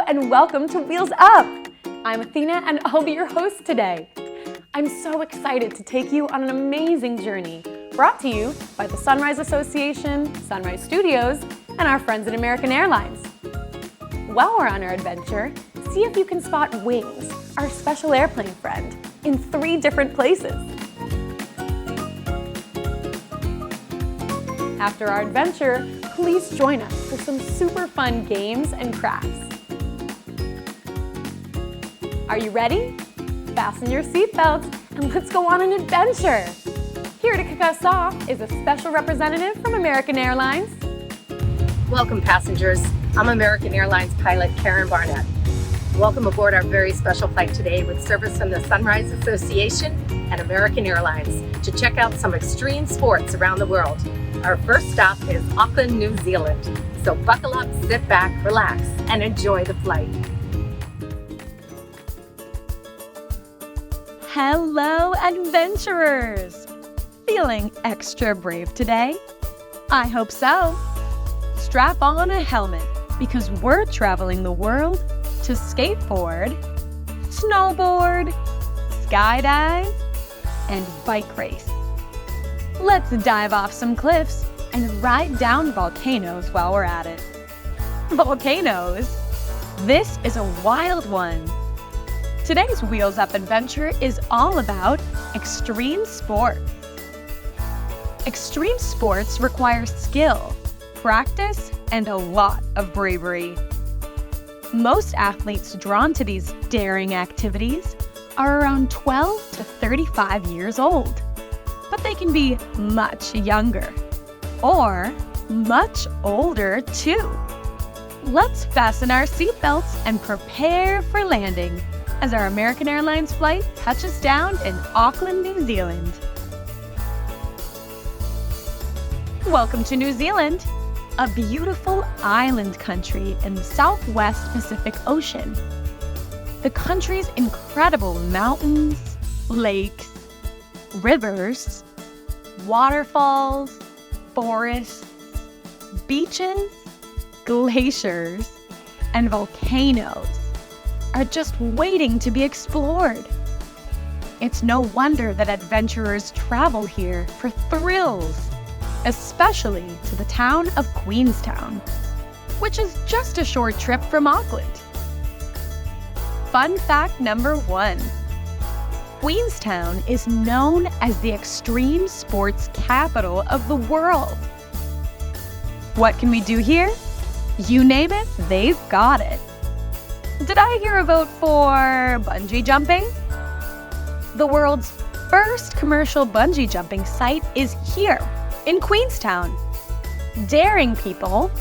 and welcome to Wheels Up. I'm Athena and I'll be your host today. I'm so excited to take you on an amazing journey brought to you by the Sunrise Association, Sunrise Studios, and our friends at American Airlines. While we're on our adventure, see if you can spot Wings, our special airplane friend, in 3 different places. After our adventure, please join us for some super fun games and crafts. Are you ready? Fasten your seatbelts and let's go on an adventure. Here to kick us off is a special representative from American Airlines. Welcome, passengers. I'm American Airlines pilot Karen Barnett. Welcome aboard our very special flight today with service from the Sunrise Association and American Airlines to check out some extreme sports around the world. Our first stop is Auckland, New Zealand. So buckle up, sit back, relax, and enjoy the flight. Hello, adventurers! Feeling extra brave today? I hope so. Strap on a helmet because we're traveling the world to skateboard, snowboard, skydive, and bike race. Let's dive off some cliffs and ride down volcanoes while we're at it. Volcanoes? This is a wild one. Today's Wheels Up adventure is all about extreme sports. Extreme sports require skill, practice, and a lot of bravery. Most athletes drawn to these daring activities are around 12 to 35 years old, but they can be much younger or much older too. Let's fasten our seatbelts and prepare for landing as our American Airlines flight touches down in Auckland, New Zealand. Welcome to New Zealand, a beautiful island country in the southwest Pacific Ocean. The country's incredible mountains, lakes, rivers, waterfalls, forests, beaches, glaciers, and volcanoes are just waiting to be explored. It's no wonder that adventurers travel here for thrills, especially to the town of Queenstown, which is just a short trip from Auckland. Fun fact number 1. Queenstown is known as the extreme sports capital of the world. What can we do here? You name it, they've got it. Did I hear a vote for bungee jumping? The world's first commercial bungee jumping site is here in Queenstown. Daring people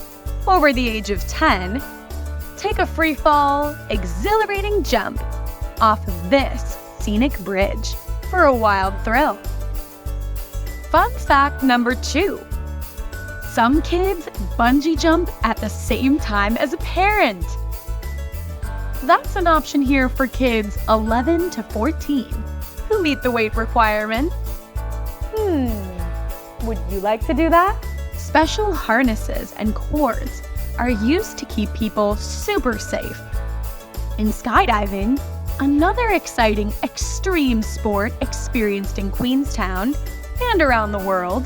over the age of 10 take a free fall, exhilarating jump off of this scenic bridge for a wild thrill. Fun fact number 2. Some kids bungee jump at the same time as a parent. That's an option here for kids 11 to 14 who meet the weight requirement. Would you like to do that? Special harnesses and cords are used to keep people super safe. In skydiving, another exciting extreme sport experienced in Queenstown and around the world,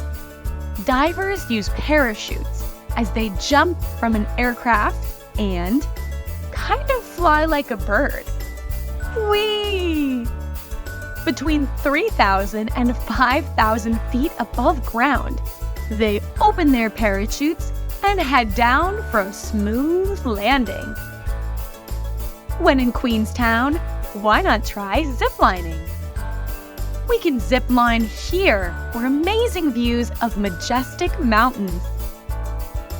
divers use parachutes as they jump from an aircraft and kind of fly like a bird. Whee! Between 3,000 and 5,000 feet above ground, they open their parachutes and head down for a smooth landing. When in Queenstown, why not try ziplining? We can zipline here for amazing views of majestic mountains.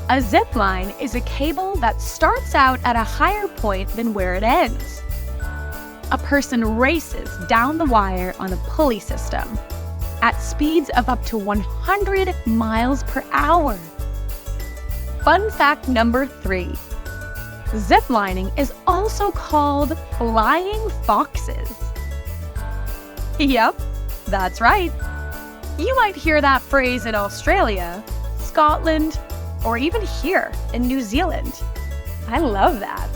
A zipline is a cable that starts out at a higher point than where it ends. A person races down the wire on a pulley system at speeds of up to 100 miles per hour. Fun fact number 3. Ziplining is also called flying foxes. Yep, that's right. You might hear that phrase in Australia, Scotland, or even here in New Zealand. I love that.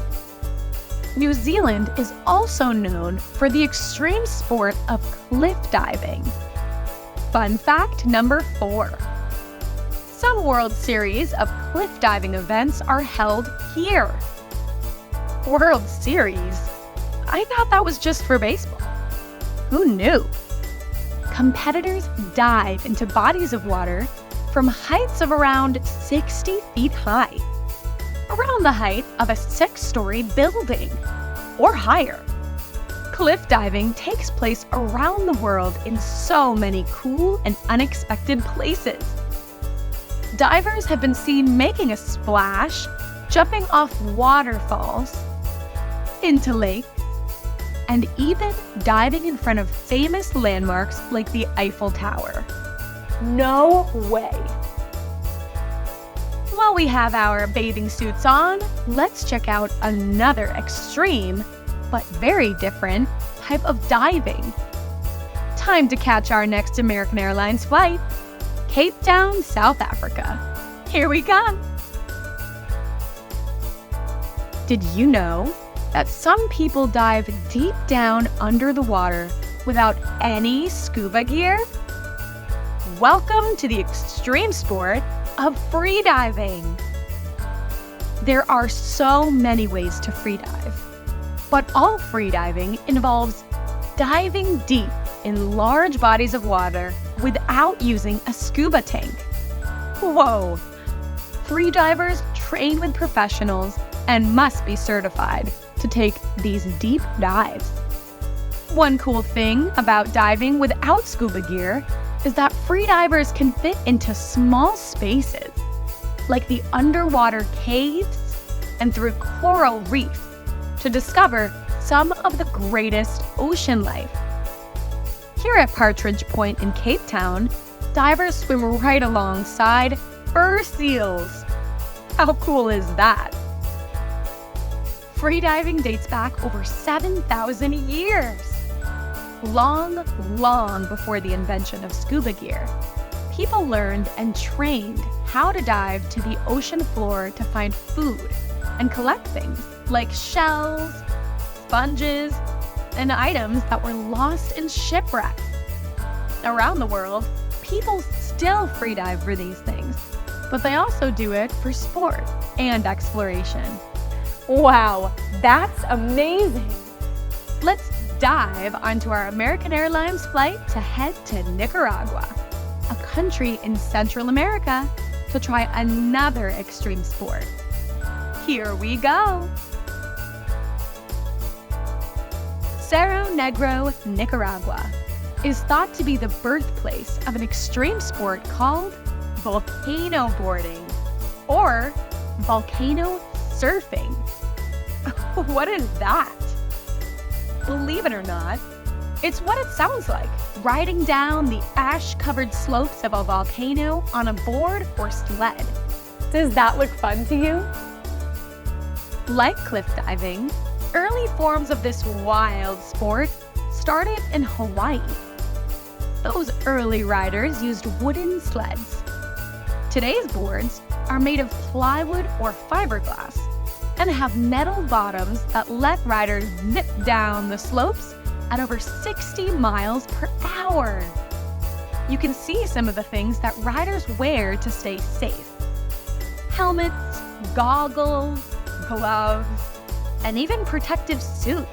New Zealand is also known for the extreme sport of cliff diving. Fun fact number 4. Some World Series of cliff diving events are held here. World Series? I thought that was just for baseball. Who knew? Competitors dive into bodies of water from heights of around 60 feet high, around the height of a 6-story building, or higher. Cliff diving takes place around the world in so many cool and unexpected places. Divers have been seen making a splash, jumping off waterfalls, into lakes, and even diving in front of famous landmarks like the Eiffel Tower. No way. While we have our bathing suits on, let's check out another extreme, but very different, type of diving. Time to catch our next American Airlines flight, Cape Town, South Africa. Here we come. Did you know that some people dive deep down under the water without any scuba gear? Welcome to the extreme sport of freediving. There are so many ways to freedive, but all freediving involves diving deep in large bodies of water without using a scuba tank. Whoa! Freedivers train with professionals and must be certified to take these deep dives. One cool thing about diving without scuba gear is that freedivers can fit into small spaces, like the underwater caves and through coral reefs, to discover some of the greatest ocean life. Here at Partridge Point in Cape Town, divers swim right alongside fur seals. How cool is that? Freediving dates back over 7,000 years. Long, long before the invention of scuba gear, people learned and trained how to dive to the ocean floor to find food and collect things like shells, sponges, and items that were lost in shipwrecks. Around the world, people still freedive for these things, but they also do it for sport and exploration. Wow, that's amazing. Let's dive onto our American Airlines flight to head to Nicaragua, a country in Central America, to try another extreme sport. Here we go. Cerro Negro, Nicaragua, is thought to be the birthplace of an extreme sport called volcano boarding, or volcano surfing. What is that? Believe it or not, it's what it sounds like, riding down the ash-covered slopes of a volcano on a board or sled. Does that look fun to you? Like cliff diving, early forms of this wild sport started in Hawaii. Those early riders used wooden sleds. Today's boards are made of plywood or fiberglass and have metal bottoms that let riders zip down the slopes at over 60 miles per hour. You can see some of the things that riders wear to stay safe. Helmets, goggles, gloves, and even protective suits.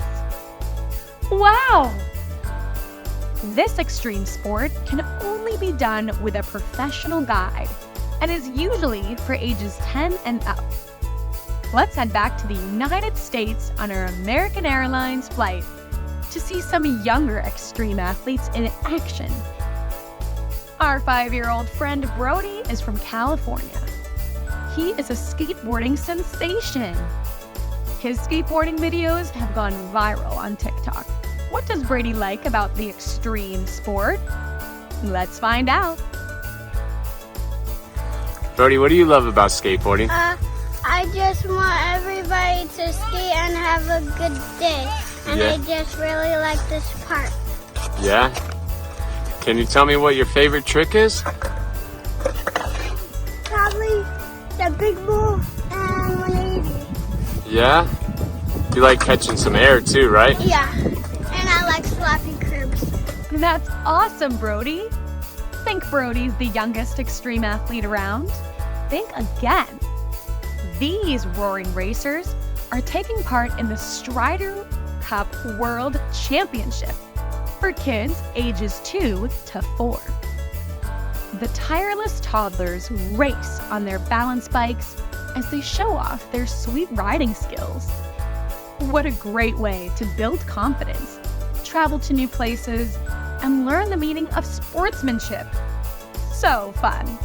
Wow! This extreme sport can only be done with a professional guide and is usually for ages 10 and up. Let's head back to the United States on our American Airlines flight to see some younger extreme athletes in action. Our 5-year-old friend Brody is from California. He is a skateboarding sensation. His skateboarding videos have gone viral on TikTok. What does Brady like about the extreme sport? Let's find out. Brody, what do you love about skateboarding? I just want everybody to skate and have a good day. And Yeah. I just really like this part. Yeah? Can you tell me what your favorite trick is? Probably the big move and 180. Yeah? You like catching some air too, right? Yeah, and I like slapping curbs. That's awesome, Brody. Think Brody's the youngest extreme athlete around? Think again. These roaring racers are taking part in the Strider Cup World Championship for kids ages 2 to 4. The tireless toddlers race on their balance bikes as they show off their sweet riding skills. What a great way to build confidence, travel to new places, and learn the meaning of sportsmanship. So fun!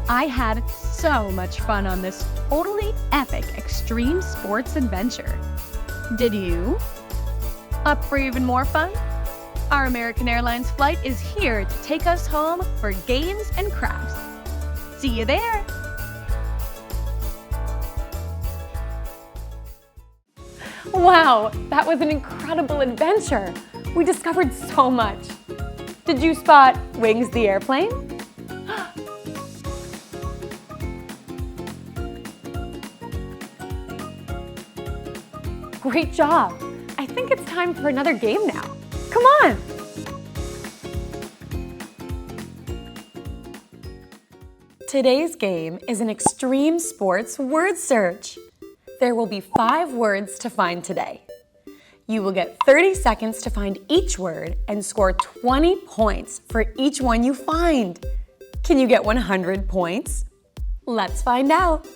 I had so much fun on this totally epic extreme sports adventure. Did you? Up for even more fun? Our American Airlines flight is here to take us home for games and crafts. See you there! Wow, that was an incredible adventure. We discovered so much. Did you spot Wings the airplane? Great job. I think it's time for another game now. Come on. Today's game is an extreme sports word search. There will be 5 words to find today. You will get 30 seconds to find each word and score 20 points for each one you find. Can you get 100 points? Let's find out.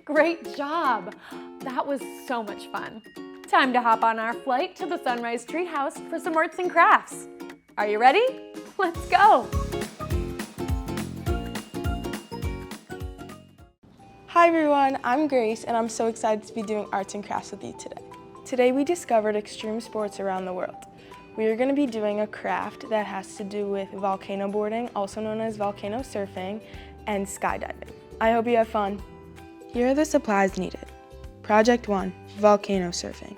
Great job! That was so much fun. Time to hop on our flight to the Sunrise Treehouse for some arts and crafts. Are you ready? Let's go! Hi everyone, I'm Grace and I'm so excited to be doing arts and crafts with you today. Today we discovered extreme sports around the world. We are going to be doing a craft that has to do with volcano boarding, also known as volcano surfing, and skydiving. I hope you have fun. Here are the supplies needed. Project 1, volcano surfing.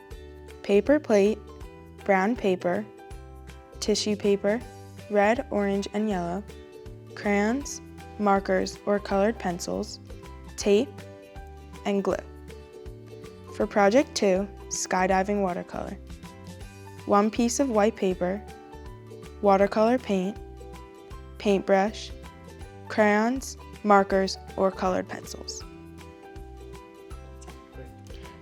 Paper plate, brown paper, tissue paper, red, orange, and yellow, crayons, markers or colored pencils, tape, and glue. For Project 2, skydiving watercolor. 1 piece of white paper, watercolor paint, paintbrush, crayons, markers, or colored pencils.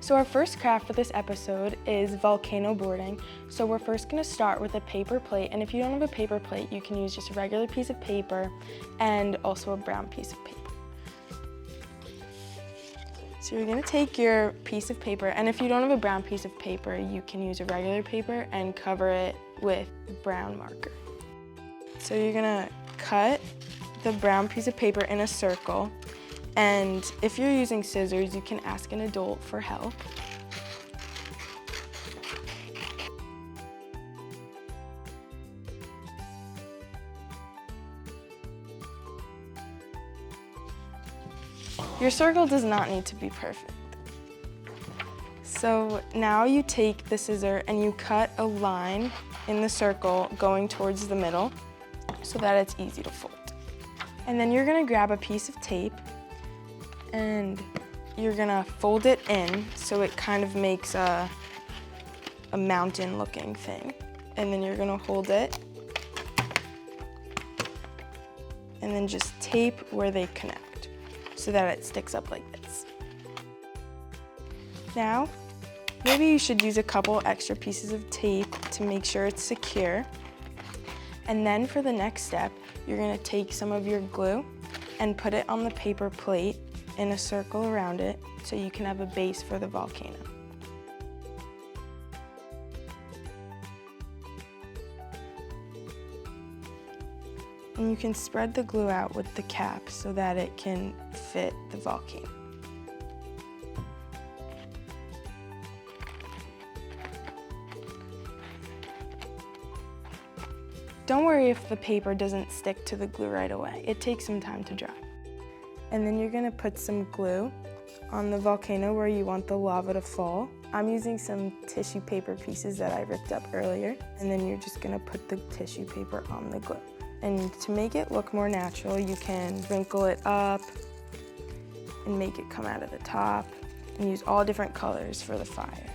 So our first craft for this episode is volcano boarding. So we're first going to start with a paper plate, and if you don't have a paper plate, you can use just a regular piece of paper and also a brown piece of paper. So you're going to take your piece of paper, and if you don't have a brown piece of paper, you can use a regular paper and cover it with brown marker. So you're going to cut the brown piece of paper in a circle, and if you're using scissors, you can ask an adult for help. Your circle does not need to be perfect. So now you take the scissor and you cut a line in the circle going towards the middle so that it's easy to fold. And then you're gonna grab a piece of tape and you're gonna fold it in so it kind of makes a mountain looking thing. And then you're gonna hold it and then just tape where they connect so that it sticks up like this. Now, maybe you should use a couple extra pieces of tape to make sure it's secure. And then for the next step, you're gonna take some of your glue and put it on the paper plate in a circle around it so you can have a base for the volcano. And you can spread the glue out with the cap so that it can fit the volcano. Don't worry if the paper doesn't stick to the glue right away. It takes some time to dry. And then you're gonna put some glue on the volcano where you want the lava to fall. I'm using some tissue paper pieces that I ripped up earlier. And then you're just gonna put the tissue paper on the glue. And to make it look more natural, you can wrinkle it up and make it come out of the top and use all different colors for the fire.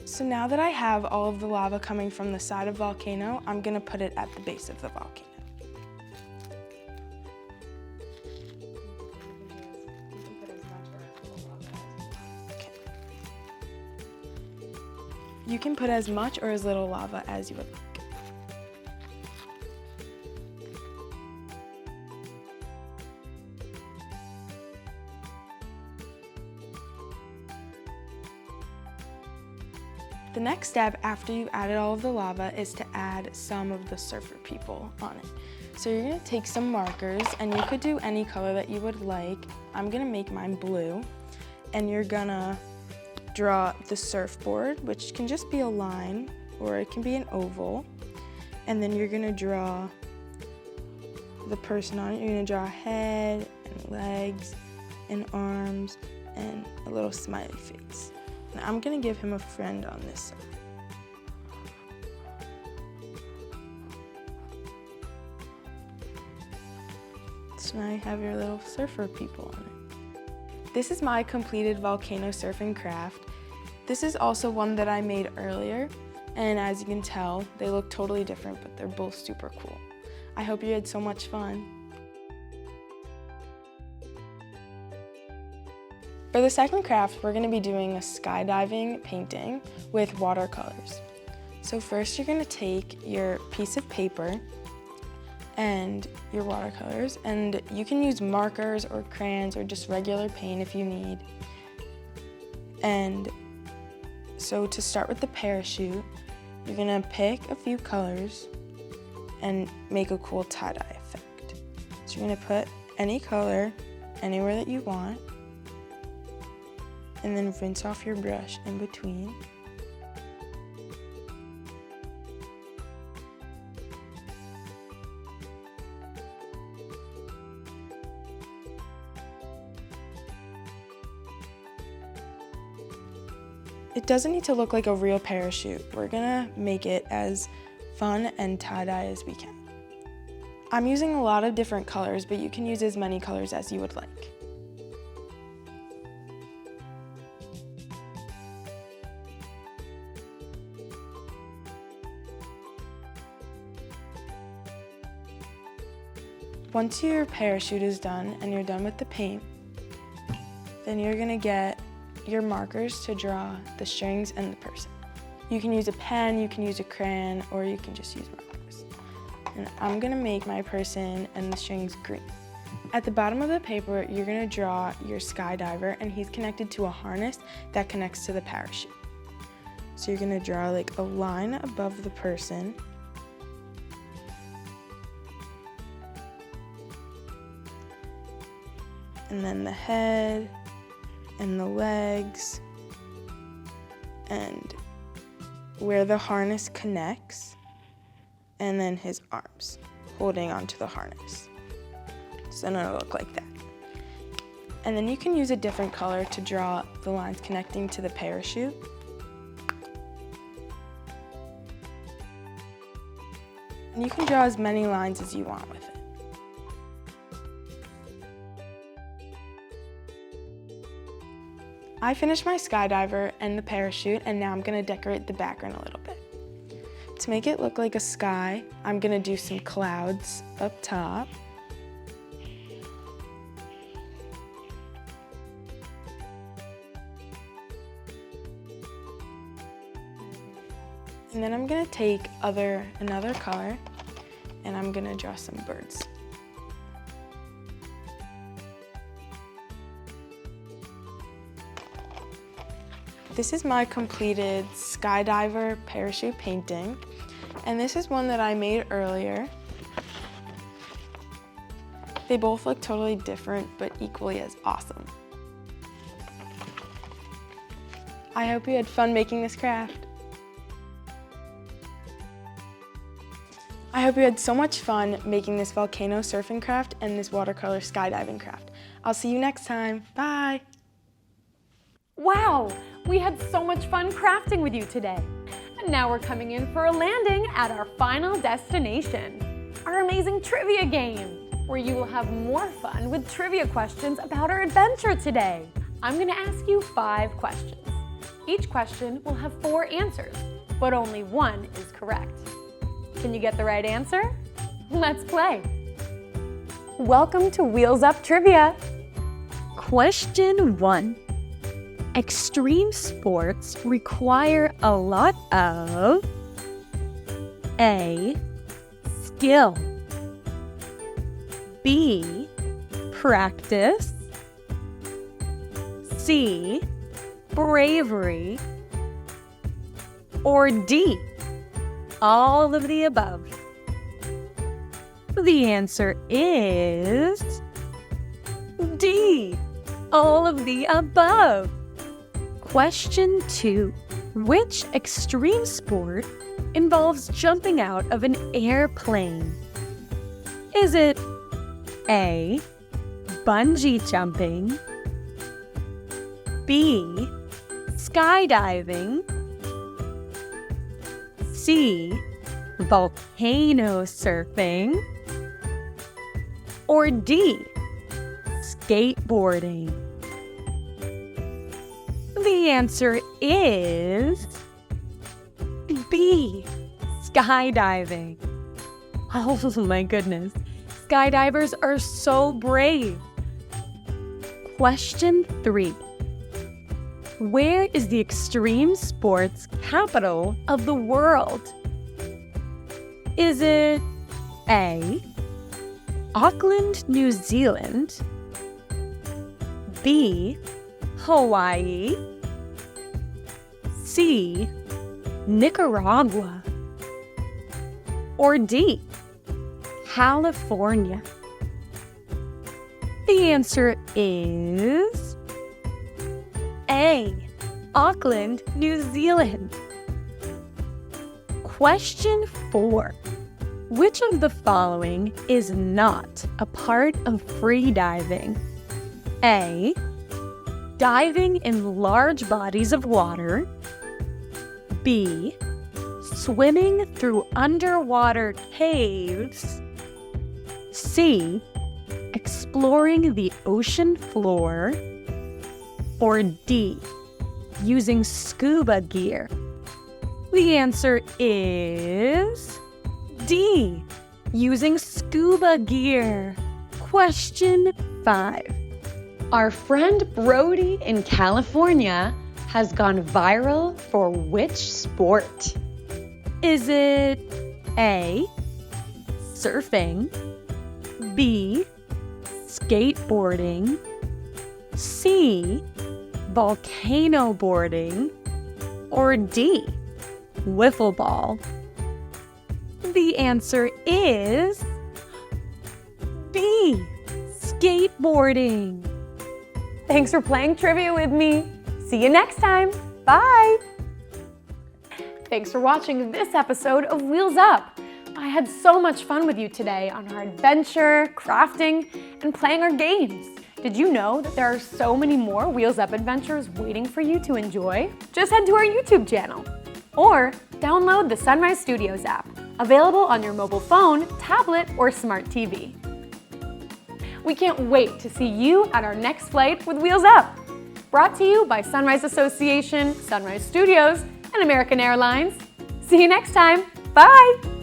So now that I have all of the lava coming from the side of the volcano, I'm gonna put it at the base of the volcano. Okay. You can put as much or as little lava as you would like. The next step after you've added all of the lava is to add some of the surfer people on it. So you're gonna take some markers, and you could do any color that you would like. I'm gonna make mine blue, and you're gonna draw the surfboard, which can just be a line, or it can be an oval. And then you're gonna draw the person on it. You're gonna draw a head, and legs, and arms, and a little smiley face. I'm gonna give him a friend on this side. So now you have your little surfer people on it. This is my completed volcano surfing craft. This is also one that I made earlier, and as you can tell, they look totally different, but they're both super cool. I hope you had so much fun. For the second craft, we're going to be doing a skydiving painting with watercolors. So first you're going to take your piece of paper and your watercolors, and you can use markers or crayons or just regular paint if you need. And so to start with the parachute, you're going to pick a few colors and make a cool tie-dye effect. So you're going to put any color anywhere that you want, and then rinse off your brush in between. It doesn't need to look like a real parachute. We're gonna make it as fun and tie-dye as we can. I'm using a lot of different colors, but you can use as many colors as you would like. Once your parachute is done and you're done with the paint, then you're gonna get your markers to draw the strings and the person. You can use a pen, you can use a crayon, or you can just use markers. And I'm gonna make my person and the strings green. At the bottom of the paper, you're gonna draw your skydiver, and he's connected to a harness that connects to the parachute. So you're gonna draw like a line above the person, and then the head, and the legs, and where the harness connects, and then his arms holding onto the harness. So then it'll look like that. And then you can use a different color to draw the lines connecting to the parachute. And you can draw as many lines as you want with it. I finished my skydiver and the parachute, and now I'm gonna decorate the background a little bit. To make it look like a sky, I'm gonna do some clouds up top. And then I'm gonna take another color, and I'm gonna draw some birds. This is my completed skydiver parachute painting, and this is one that I made earlier. They both look totally different, but equally as awesome. I hope you had fun making this craft. I hope you had so much fun making this volcano surfing craft and this watercolor skydiving craft. I'll see you next time. Bye. Wow, we had so much fun crafting with you today. And now we're coming in for a landing at our final destination, our amazing trivia game, where you will have more fun with trivia questions about our adventure today. I'm gonna ask you 5 questions. Each question will have 4 answers, but only one is correct. Can you get the right answer? Let's play. Welcome to Wheels Up Trivia. Question 1. Extreme sports require a lot of A. Skill, B. Practice, C. Bravery, or D. All of the above. The answer is D. All of the above. Question 2. Which extreme sport involves jumping out of an airplane? Is it A. Bungee jumping, B. Skydiving, C. Volcano surfing, or D. Skateboarding? The answer is B. Skydiving. Oh my goodness. Skydivers are so brave. Question 3. Where is the extreme sports capital of the world? Is it A, Auckland, New Zealand, B, Hawaii, C, Nicaragua, or D, California? The answer is A, Auckland, New Zealand. Question 4. Which of the following is not a part of free diving? A, diving in large bodies of water. B, swimming through underwater caves. C, exploring the ocean floor. Or D, using scuba gear. The answer is D, using scuba gear. Question 5. Our friend Brody in California has gone viral for which sport? Is it A, surfing, B, skateboarding, C, volcano boarding, or D, wiffle ball? The answer is B, skateboarding. Thanks for playing trivia with me. See you next time. Bye. Thanks for watching this episode of Wheels Up. I had so much fun with you today on our adventure, crafting, and playing our games. Did you know that there are so many more Wheels Up adventures waiting for you to enjoy? Just head to our YouTube channel or download the Sunrise Studios app, available on your mobile phone, tablet, or smart TV. We can't wait to see you at our next flight with Wheels Up. Brought to you by Sunrise Association, Sunrise Studios, and American Airlines. See you next time. Bye!